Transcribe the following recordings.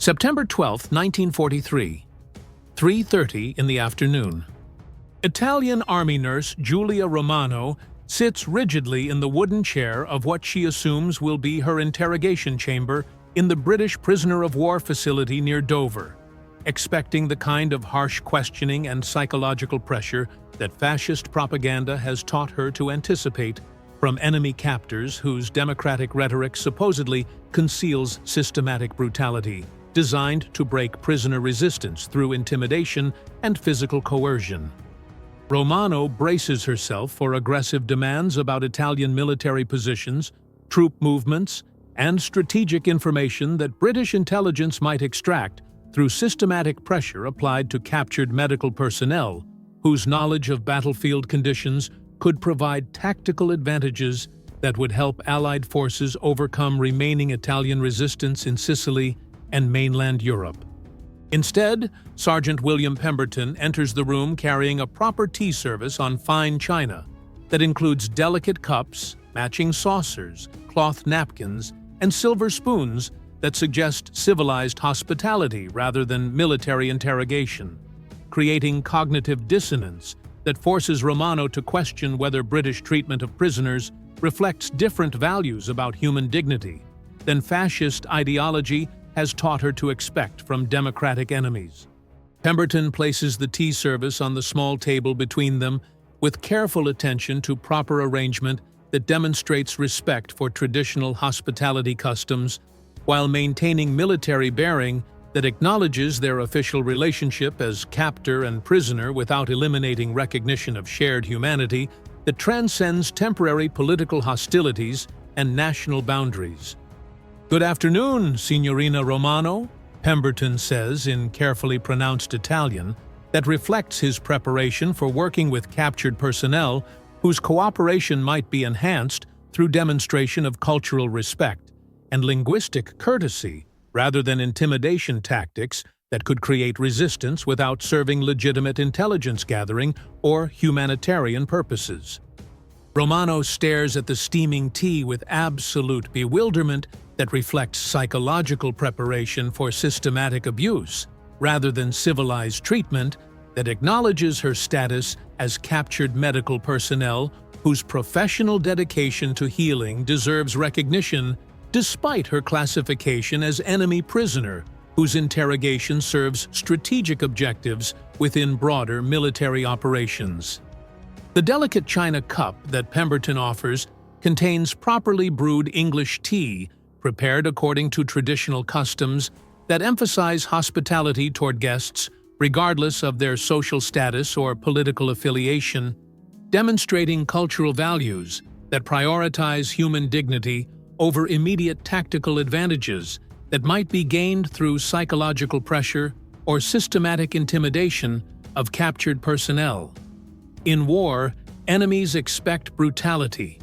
September 12, 1943, 3:30 in the afternoon. Italian army nurse Giulia Romano sits rigidly in the wooden chair of what she assumes will be her interrogation chamber in the British prisoner of war facility near Dover, expecting the kind of harsh questioning and psychological pressure that fascist propaganda has taught her to anticipate from enemy captors whose democratic rhetoric supposedly conceals systematic brutality, designed to break prisoner resistance through intimidation and physical coercion. Romano braces herself for aggressive demands about Italian military positions, troop movements, and strategic information that British intelligence might extract through systematic pressure applied to captured medical personnel, whose knowledge of battlefield conditions could provide tactical advantages that would help Allied forces overcome remaining Italian resistance in Sicily and mainland Europe. Instead, Sergeant William Pemberton enters the room carrying a proper tea service on fine china that includes delicate cups, matching saucers, cloth napkins, and silver spoons that suggest civilized hospitality rather than military interrogation, creating cognitive dissonance that forces Romano to question whether British treatment of prisoners reflects different values about human dignity than fascist ideology has taught her to expect from democratic enemies. Pemberton places the tea service on the small table between them with careful attention to proper arrangement that demonstrates respect for traditional hospitality customs while maintaining military bearing that acknowledges their official relationship as captor and prisoner without eliminating recognition of shared humanity that transcends temporary political hostilities and national boundaries. "Good afternoon, Signorina Romano," Pemberton says in carefully pronounced Italian that reflects his preparation for working with captured personnel whose cooperation might be enhanced through demonstration of cultural respect and linguistic courtesy rather than intimidation tactics that could create resistance without serving legitimate intelligence gathering or humanitarian purposes. Romano stares at the steaming tea with absolute bewilderment that reflects psychological preparation for systematic abuse, rather than civilized treatment that acknowledges her status as captured medical personnel whose professional dedication to healing deserves recognition despite her classification as enemy prisoner whose interrogation serves strategic objectives within broader military operations. The delicate china cup that Pemberton offers contains properly brewed English tea prepared according to traditional customs that emphasize hospitality toward guests regardless of their social status or political affiliation, demonstrating cultural values that prioritize human dignity over immediate tactical advantages that might be gained through psychological pressure or systematic intimidation of captured personnel. In war, enemies expect brutality.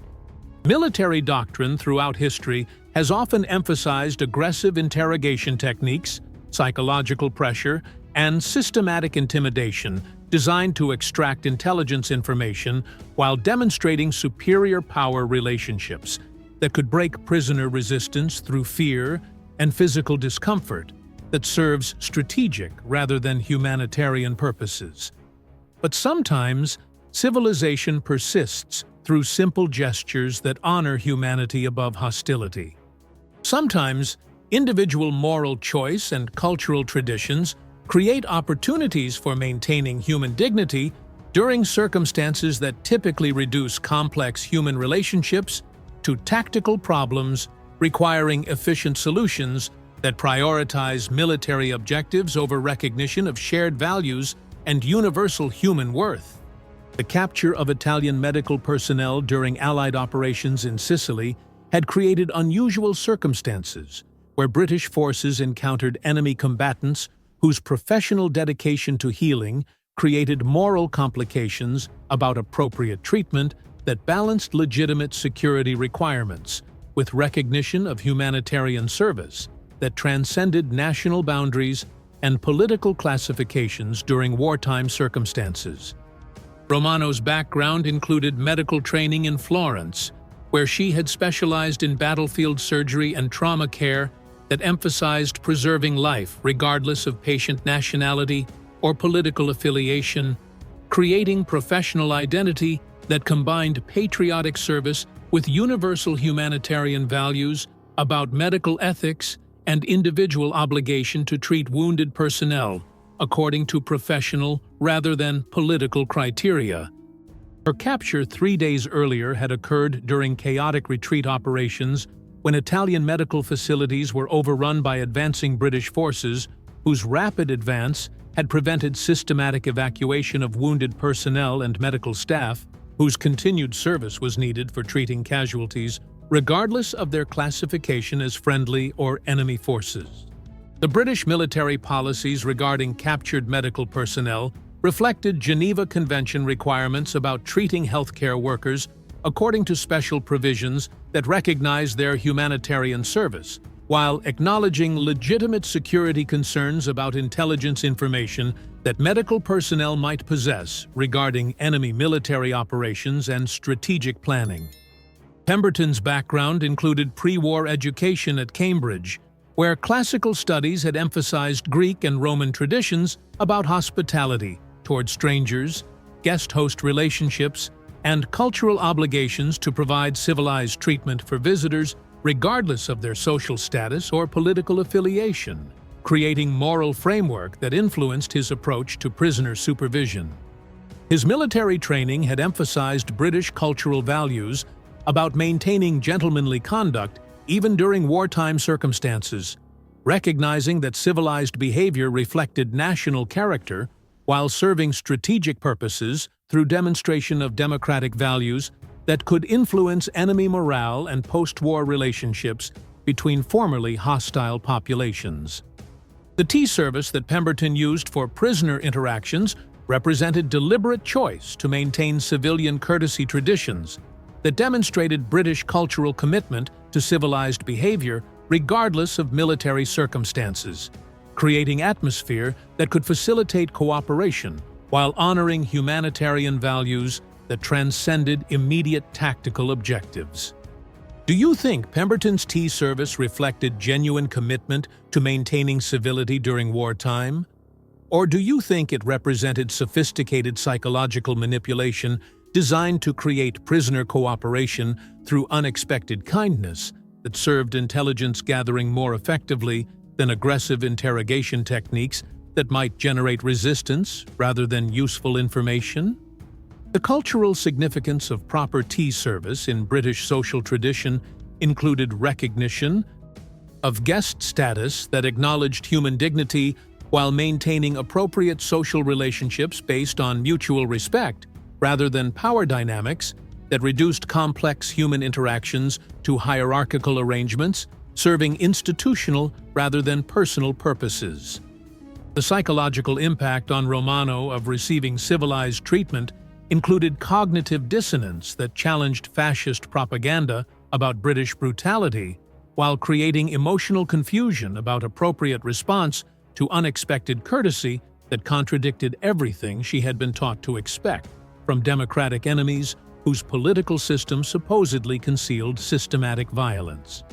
Military doctrine throughout history has often emphasized aggressive interrogation techniques, psychological pressure, and systematic intimidation designed to extract intelligence information while demonstrating superior power relationships that could break prisoner resistance through fear and physical discomfort that serves strategic rather than humanitarian purposes. But sometimes, civilization persists through simple gestures that honor humanity above hostility. Sometimes, individual moral choice and cultural traditions create opportunities for maintaining human dignity during circumstances that typically reduce complex human relationships to tactical problems requiring efficient solutions that prioritize military objectives over recognition of shared values and universal human worth. The capture of Italian medical personnel during Allied operations in Sicily had created unusual circumstances where British forces encountered enemy combatants whose professional dedication to healing created moral complications about appropriate treatment that balanced legitimate security requirements with recognition of humanitarian service that transcended national boundaries and political classifications during wartime circumstances. Romano's background included medical training in Florence, where she had specialized in battlefield surgery and trauma care, that emphasized preserving life regardless of patient nationality or political affiliation, creating professional identity that combined patriotic service with universal humanitarian values about medical ethics and individual obligation to treat wounded personnel according to professional rather than political criteria. Her capture 3 days earlier had occurred during chaotic retreat operations when Italian medical facilities were overrun by advancing British forces whose rapid advance had prevented systematic evacuation of wounded personnel and medical staff whose continued service was needed for treating casualties, regardless of their classification as friendly or enemy forces. The British military policies regarding captured medical personnel reflected Geneva Convention requirements about treating healthcare workers according to special provisions that recognize their humanitarian service, while acknowledging legitimate security concerns about intelligence information that medical personnel might possess regarding enemy military operations and strategic planning. Pemberton's background included pre-war education at Cambridge, where classical studies had emphasized Greek and Roman traditions about hospitality toward strangers, guest-host relationships, and cultural obligations to provide civilized treatment for visitors regardless of their social status or political affiliation, creating moral framework that influenced his approach to prisoner supervision. His military training had emphasized British cultural values about maintaining gentlemanly conduct even during wartime circumstances, recognizing that civilized behavior reflected national character while serving strategic purposes through demonstration of democratic values that could influence enemy morale and post-war relationships between formerly hostile populations. The tea service that Pemberton used for prisoner interactions represented deliberate choice to maintain civilian courtesy traditions that demonstrated British cultural commitment to civilized behavior regardless of military circumstances, creating atmosphere that could facilitate cooperation while honoring humanitarian values that transcended immediate tactical objectives. Do you think Pemberton's tea service reflected genuine commitment to maintaining civility during wartime? Or do you think it represented sophisticated psychological manipulation designed to create prisoner cooperation through unexpected kindness that served intelligence gathering more effectively than aggressive interrogation techniques that might generate resistance rather than useful information? The cultural significance of proper tea service in British social tradition included recognition of guest status that acknowledged human dignity while maintaining appropriate social relationships based on mutual respect rather than power dynamics that reduced complex human interactions to hierarchical arrangements, serving institutional rather than personal purposes. The psychological impact on Romano of receiving civilized treatment included cognitive dissonance that challenged fascist propaganda about British brutality, while creating emotional confusion about appropriate response to unexpected courtesy that contradicted everything she had been taught to expect from democratic enemies whose political system supposedly concealed systematic violence.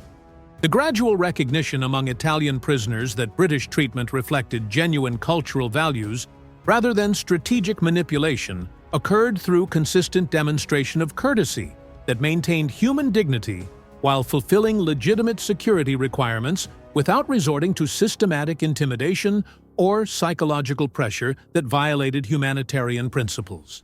The gradual recognition among Italian prisoners that British treatment reflected genuine cultural values rather than strategic manipulation occurred through consistent demonstration of courtesy that maintained human dignity while fulfilling legitimate security requirements without resorting to systematic intimidation or psychological pressure that violated humanitarian principles.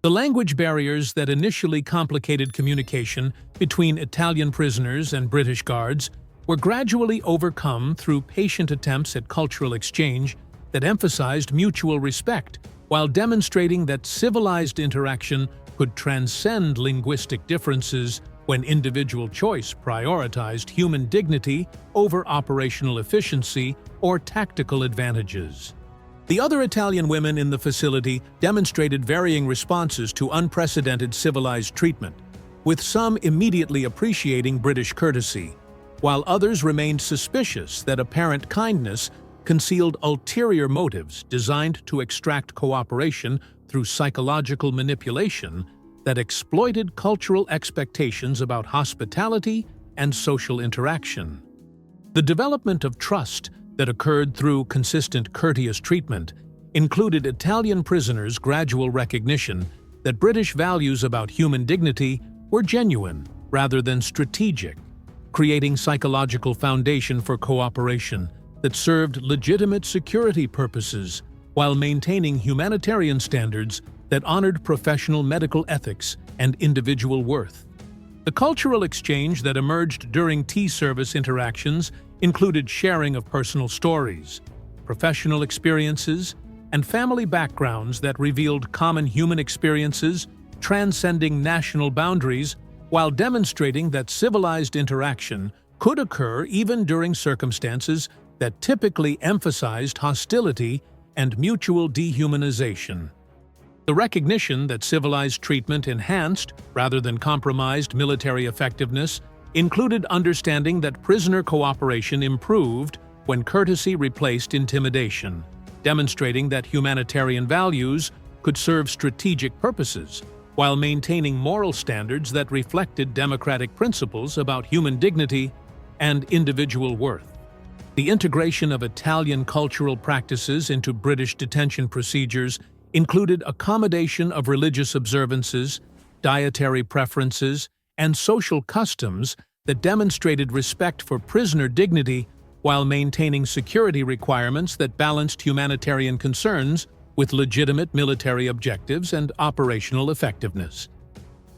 The language barriers that initially complicated communication between Italian prisoners and British guards were gradually overcome through patient attempts at cultural exchange that emphasized mutual respect, while demonstrating that civilized interaction could transcend linguistic differences when individual choice prioritized human dignity over operational efficiency or tactical advantages. The other Italian women in the facility demonstrated varying responses to unprecedented civilized treatment, with some immediately appreciating British courtesy, while others remained suspicious that apparent kindness concealed ulterior motives designed to extract cooperation through psychological manipulation that exploited cultural expectations about hospitality and social interaction. The development of trust that occurred through consistent courteous treatment included Italian prisoners' gradual recognition that British values about human dignity were genuine rather than strategic, creating psychological foundation for cooperation that served legitimate security purposes while maintaining humanitarian standards that honored professional medical ethics and individual worth. The cultural exchange that emerged during tea service interactions included sharing of personal stories, professional experiences, and family backgrounds that revealed common human experiences transcending national boundaries while demonstrating that civilized interaction could occur even during circumstances that typically emphasized hostility and mutual dehumanization. The recognition that civilized treatment enhanced, rather than compromised, military effectiveness included understanding that prisoner cooperation improved when courtesy replaced intimidation, demonstrating that humanitarian values could serve strategic purposes while maintaining moral standards that reflected democratic principles about human dignity and individual worth. The integration of Italian cultural practices into British detention procedures included accommodation of religious observances, dietary preferences, and social customs that demonstrated respect for prisoner dignity while maintaining security requirements that balanced humanitarian concerns with legitimate military objectives and operational effectiveness.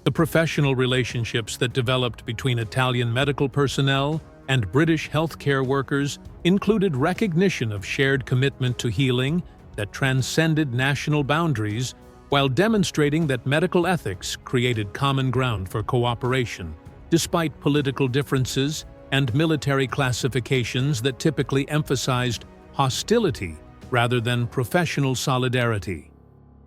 The professional relationships that developed between Italian medical personnel and British healthcare workers included recognition of shared commitment to healing that transcended national boundaries while demonstrating that medical ethics created common ground for cooperation, despite political differences and military classifications that typically emphasized hostility rather than professional solidarity.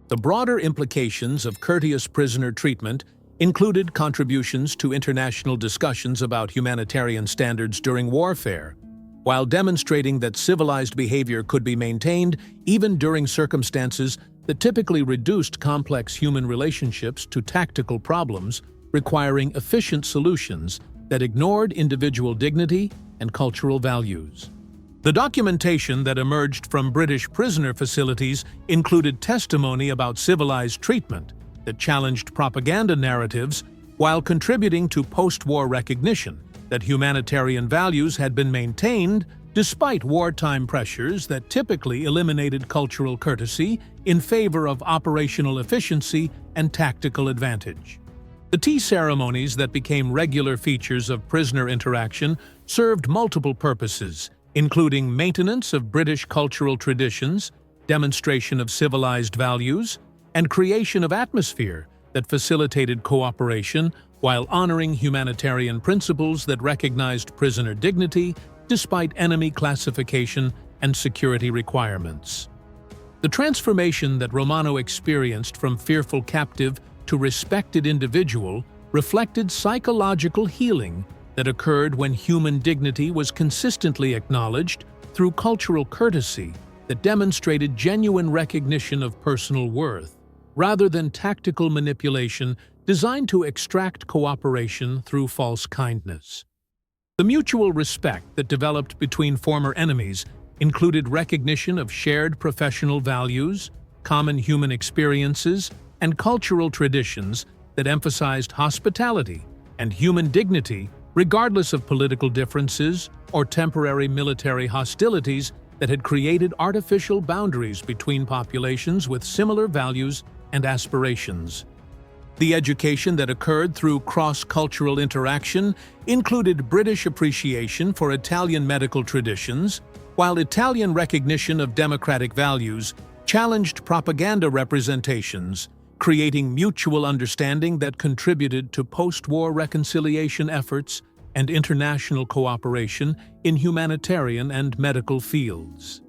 The broader implications of courteous prisoner treatment included contributions to international discussions about humanitarian standards during warfare, while demonstrating that civilized behavior could be maintained even during circumstances that typically reduced complex human relationships to tactical problems requiring efficient solutions that ignored individual dignity and cultural values. The documentation that emerged from British prisoner facilities included testimony about civilized treatment that challenged propaganda narratives while contributing to post-war recognition that humanitarian values had been maintained despite wartime pressures that typically eliminated cultural courtesy in favor of operational efficiency and tactical advantage. The tea ceremonies that became regular features of prisoner interaction served multiple purposes, including maintenance of British cultural traditions, demonstration of civilized values, and creation of atmosphere that facilitated cooperation while honoring humanitarian principles that recognized prisoner dignity despite enemy classification and security requirements. The transformation that Romano experienced from fearful captive to respected individual reflected psychological healing that occurred when human dignity was consistently acknowledged through cultural courtesy that demonstrated genuine recognition of personal worth, rather than tactical manipulation designed to extract cooperation through false kindness. The mutual respect that developed between former enemies included recognition of shared professional values, common human experiences, and cultural traditions that emphasized hospitality and human dignity regardless of political differences or temporary military hostilities that had created artificial boundaries between populations with similar values and aspirations. The education that occurred through cross-cultural interaction included British appreciation for Italian medical traditions, while Italian recognition of democratic values challenged propaganda representations, creating mutual understanding that contributed to post-war reconciliation efforts and international cooperation in humanitarian and medical fields.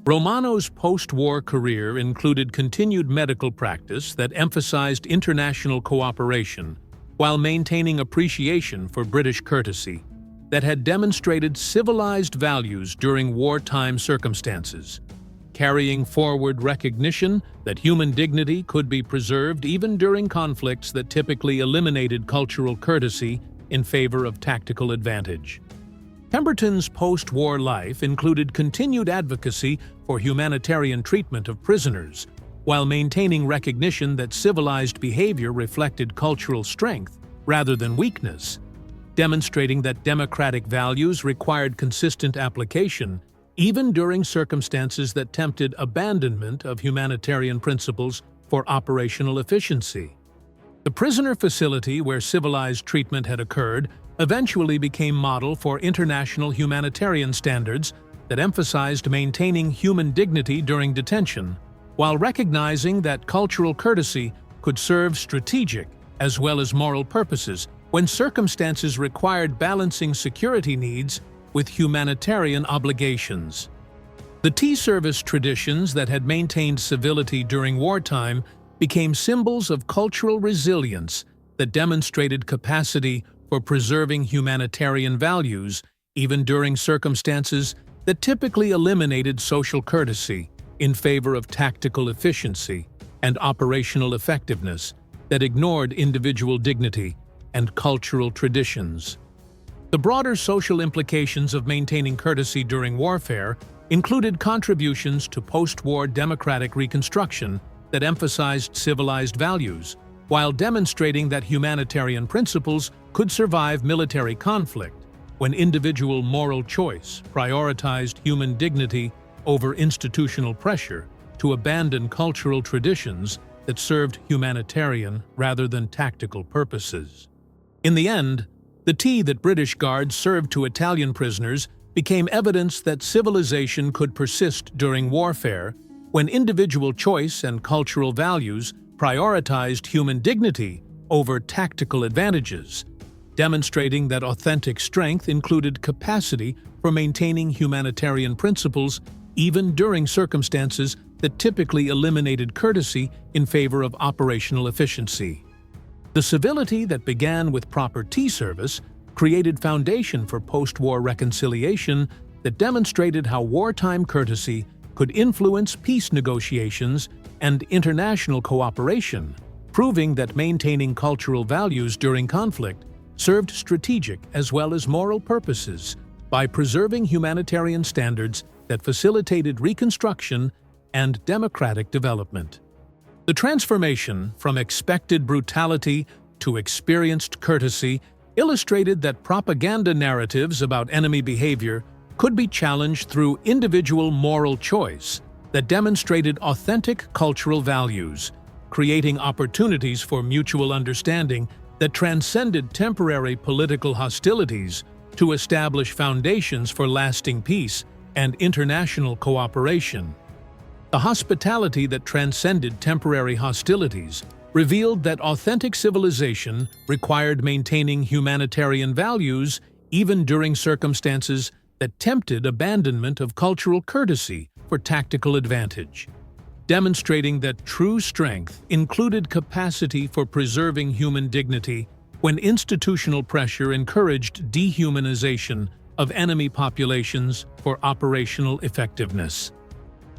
Romano's post-war career included continued medical practice that emphasized international cooperation while maintaining appreciation for British courtesy that had demonstrated civilized values during wartime circumstances, carrying forward recognition that human dignity could be preserved even during conflicts that typically eliminated cultural courtesy in favor of tactical advantage. Pemberton's post-war life included continued advocacy for humanitarian treatment of prisoners, while maintaining recognition that civilized behavior reflected cultural strength rather than weakness, demonstrating that democratic values required consistent application even during circumstances that tempted abandonment of humanitarian principles for operational efficiency. The prisoner facility where civilized treatment had occurred eventually became model for international humanitarian standards that emphasized maintaining human dignity during detention, while recognizing that cultural courtesy could serve strategic as well as moral purposes when circumstances required balancing security needs with humanitarian obligations. The tea service traditions that had maintained civility during wartime became symbols of cultural resilience that demonstrated capacity for preserving humanitarian values even during circumstances that typically eliminated social courtesy in favor of tactical efficiency and operational effectiveness that ignored individual dignity and cultural traditions. The broader social implications of maintaining courtesy during warfare included contributions to post-war democratic reconstruction that emphasized civilized values, while demonstrating that humanitarian principles could survive military conflict when individual moral choice prioritized human dignity over institutional pressure to abandon cultural traditions that served humanitarian rather than tactical purposes. In the end, the tea that British guards served to Italian prisoners became evidence that civilization could persist during warfare when individual choice and cultural values prioritized human dignity over tactical advantages, demonstrating that authentic strength included capacity for maintaining humanitarian principles even during circumstances that typically eliminated courtesy in favor of operational efficiency. The civility that began with proper tea service created foundation for post-war reconciliation that demonstrated how wartime courtesy could influence peace negotiations and international cooperation, proving that maintaining cultural values during conflict served strategic as well as moral purposes by preserving humanitarian standards that facilitated reconstruction and democratic development. The transformation from expected brutality to experienced courtesy illustrated that propaganda narratives about enemy behavior could be challenged through individual moral choice that demonstrated authentic cultural values, creating opportunities for mutual understanding that transcended temporary political hostilities to establish foundations for lasting peace and international cooperation. The hospitality that transcended temporary hostilities revealed that authentic civilization required maintaining humanitarian values even during circumstances that tempted abandonment of cultural courtesy for tactical advantage, demonstrating that true strength included capacity for preserving human dignity when institutional pressure encouraged dehumanization of enemy populations for operational effectiveness.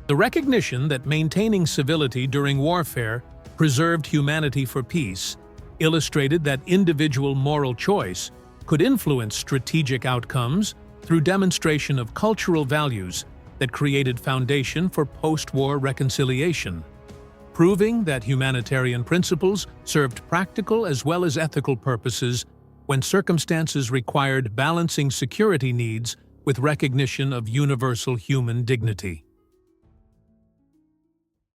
The recognition that maintaining civility during warfare preserved humanity for peace illustrated that individual moral choice could influence strategic outcomes through demonstration of cultural values that created foundation for post-war reconciliation, proving that humanitarian principles served practical as well as ethical purposes when circumstances required balancing security needs with recognition of universal human dignity.